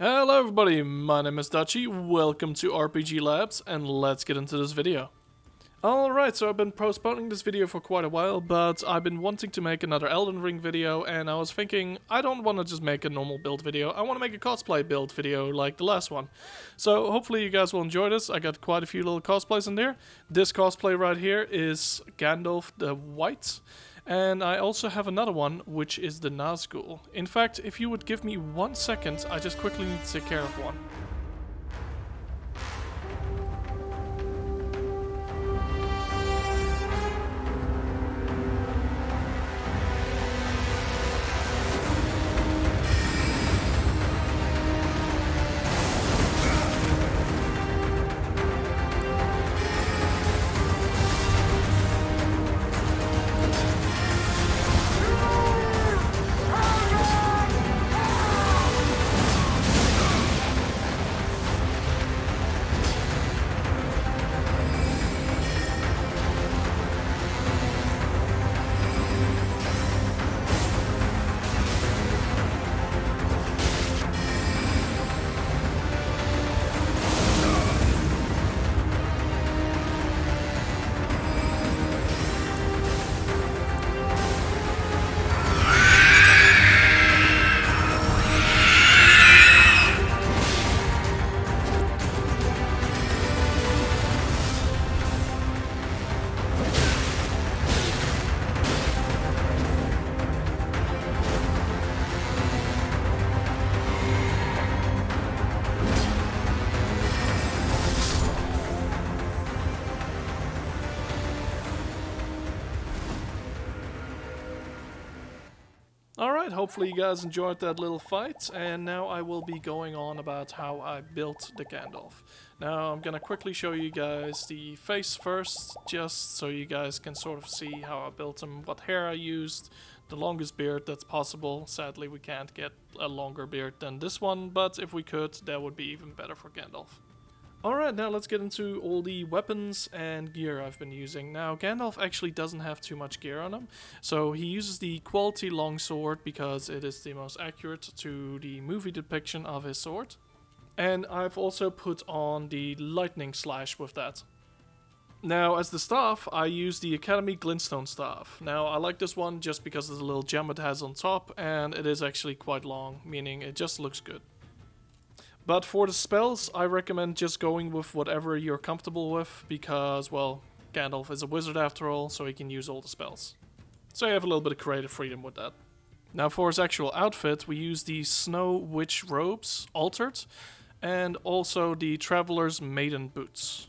Hello everybody, my name is Dachi, welcome to RPG Labs, and let's get into this video. Alright, so I've been postponing this video for quite a while, but I've been wanting to make another Elden Ring video, and I was thinking, I don't want to just make a normal build video, I want to make a cosplay build video like the last one. So hopefully you guys will enjoy this. I got quite a few little cosplays in there. This cosplay right here is Gandalf the White. And I also have another one, which is the Nazgul. In fact, if you would give me 1 second, I just quickly need to take care of one. Alright, hopefully you guys enjoyed that little fight, and now I will be going on about how I built the Gandalf. Now I'm gonna quickly show you guys the face first, just so you guys can sort of see how I built him, what hair I used, the longest beard that's possible. Sadly we can't get a longer beard than this one, but if we could, that would be even better for Gandalf. Alright, now let's get into all the weapons and gear I've been using. Now, Gandalf actually doesn't have too much gear on him, so he uses the quality longsword because it is the most accurate to the movie depiction of his sword. And I've also put on the lightning slash with that. Now, as the staff, I use the Academy Glintstone staff. Now, I like this one just because of the little gem it has on top, and it is actually quite long, meaning it just looks good. But for the spells, I recommend just going with whatever you're comfortable with, because, well, Gandalf is a wizard after all, so he can use all the spells. So you have a little bit of creative freedom with that. Now for his actual outfit, we use the Snow Witch robes, altered, and also the Traveler's Maiden boots.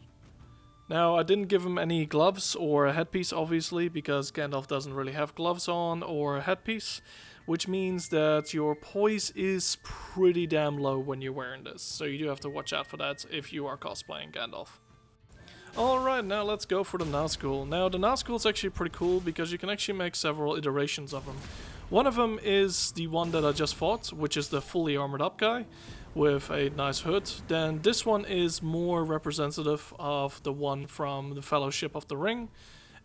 Now I didn't give him any gloves or a headpiece obviously, because Gandalf doesn't really have gloves on or a headpiece, which means that your poise is pretty damn low when you're wearing this, so you do have to watch out for that if you are cosplaying Gandalf. Alright, now let's go for the Nazgul. Now the Nazgul is actually pretty cool because you can actually make several iterations of them. One of them is the one that I just fought, which is the fully armored up guy with a nice hood. Then this one is more representative of the one from the Fellowship of the Ring.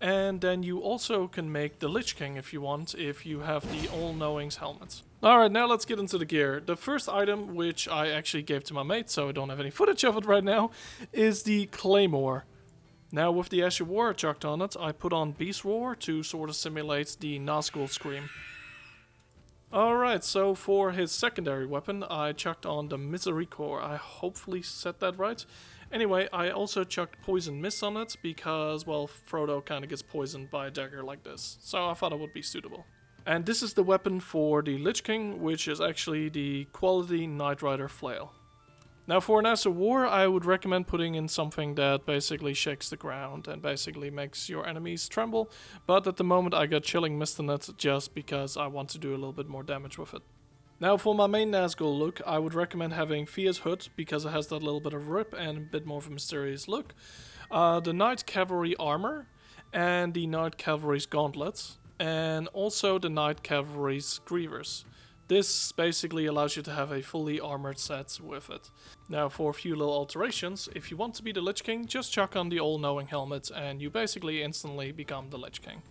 And then you also can make the Lich King if you want, if you have the All-Knowing's helmet. Alright, now let's get into the gear. The first item, which I actually gave to my mate, so I don't have any footage of it right now, is the Claymore. Now with the Ash of War chucked on it, I put on Beast Roar to sort of simulate the Nazgul Scream. Alright, so for his secondary weapon, I chucked on the Misericore. I hopefully said that right. Anyway, I also chucked Poison Mist on it because, well, Frodo kind of gets poisoned by a dagger like this, so I thought it would be suitable. And this is the weapon for the Lich King, which is actually the quality Knight Rider Flail. Now for an Ass of War, I would recommend putting in something that basically shakes the ground and basically makes your enemies tremble, but at the moment I got Chilling Mist in it just because I want to do a little bit more damage with it. Now for my main Nazgul look, I would recommend having Fia's hood because it has that little bit of rip and a bit more of a mysterious look. The Knight Cavalry armor and the Knight Cavalry's gauntlets, and also the Knight Cavalry's greavers. This basically allows you to have a fully armored set with it. Now for a few little alterations, if you want to be the Lich King, just chuck on the All-Knowing helmet and you basically instantly become the Lich King.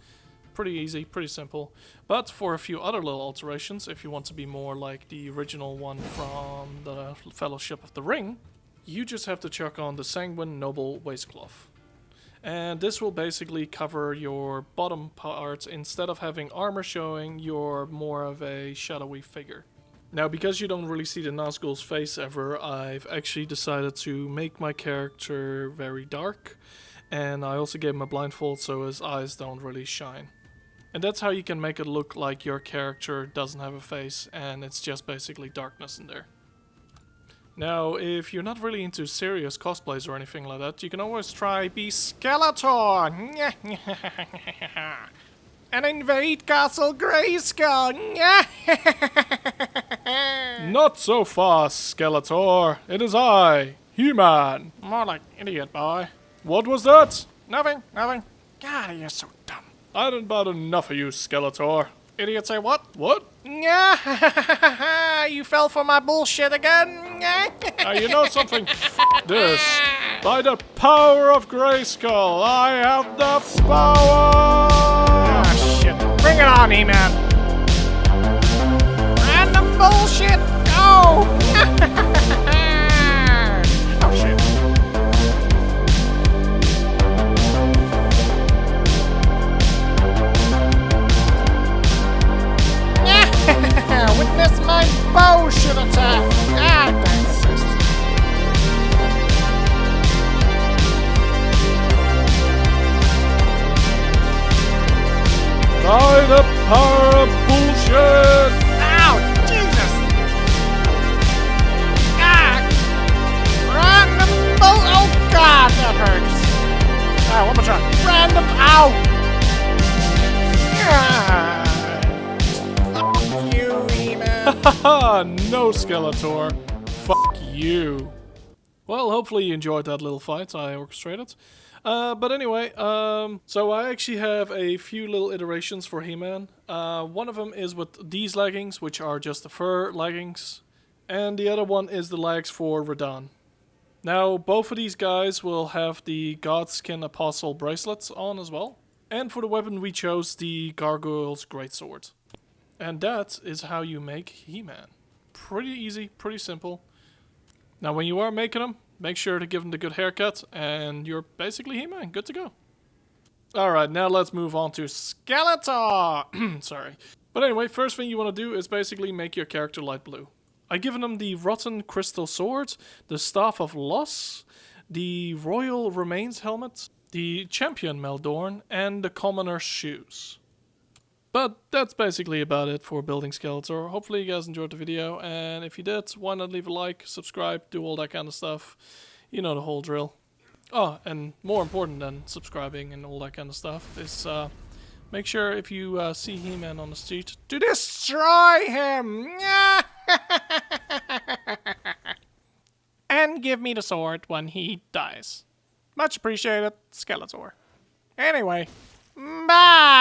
pretty easy, pretty simple. But for a few other little alterations, if you want to be more like the original one from the Fellowship of the Ring, you just have to chuck on the Sanguine Noble Waistcloth. And this will basically cover your bottom parts. Instead of having armor showing, you're more of a shadowy figure. Now, because you don't really see the Nazgul's face ever, I've actually decided to make my character very dark. And I also gave him a blindfold so his eyes don't really shine. And that's how you can make it look like your character doesn't have a face and it's just basically darkness in there. Now, if you're not really into serious cosplays or anything like that, you can always try be Skeletor and invade Castle Grayskull. Not so fast, Skeletor. It is I, He-Man. More like idiot boy. What was that? Nothing. God, you're so dumb. I had about enough of you, Skeletor. Idiot say what? What? You fell for my bullshit again. You know something? F this. By the power of Grayskull, I have the power! Ah, shit. Bring it on, He-Man. Random bullshit. Go! Oh, shit. Witness my bullshit attack! Ah, thanks. By the power of bullshit! Ow! Jesus! Ah! Random bull... Oh God, that hurts! Ah, one more time. Random... Ow! Ah! Haha, no, Skeletor. Fuck you. Well, hopefully you enjoyed that little fight I orchestrated. But anyway, so I actually have a few little iterations for He-Man. One of them is with these leggings, which are just the fur leggings. And the other one is the legs for Radahn. Now, both of these guys will have the Godskin Apostle bracelets on as well. And for the weapon we chose the Gargoyle's Greatsword. And that is how you make He-Man. Pretty easy, pretty simple. Now when you are making him, make sure to give him the good haircut and you're basically He-Man, good to go. Alright, now let's move on to Skeletor! Sorry. But anyway, first thing you want to do is basically make your character light blue. I've given him the Rotten Crystal Sword, the Staff of Loss, the Royal Remains helmet, the Champion Meldorn, and the Commoner's shoes. But that's basically about it for building Skeletor. Hopefully you guys enjoyed the video, and if you did, why not leave a like, subscribe, do all that kind of stuff. You know the whole drill. Oh, and more important than subscribing and all that kind of stuff is make sure if you see He-Man on the street to destroy him! And give me the sword when he dies. Much appreciated, Skeletor. Anyway, bye!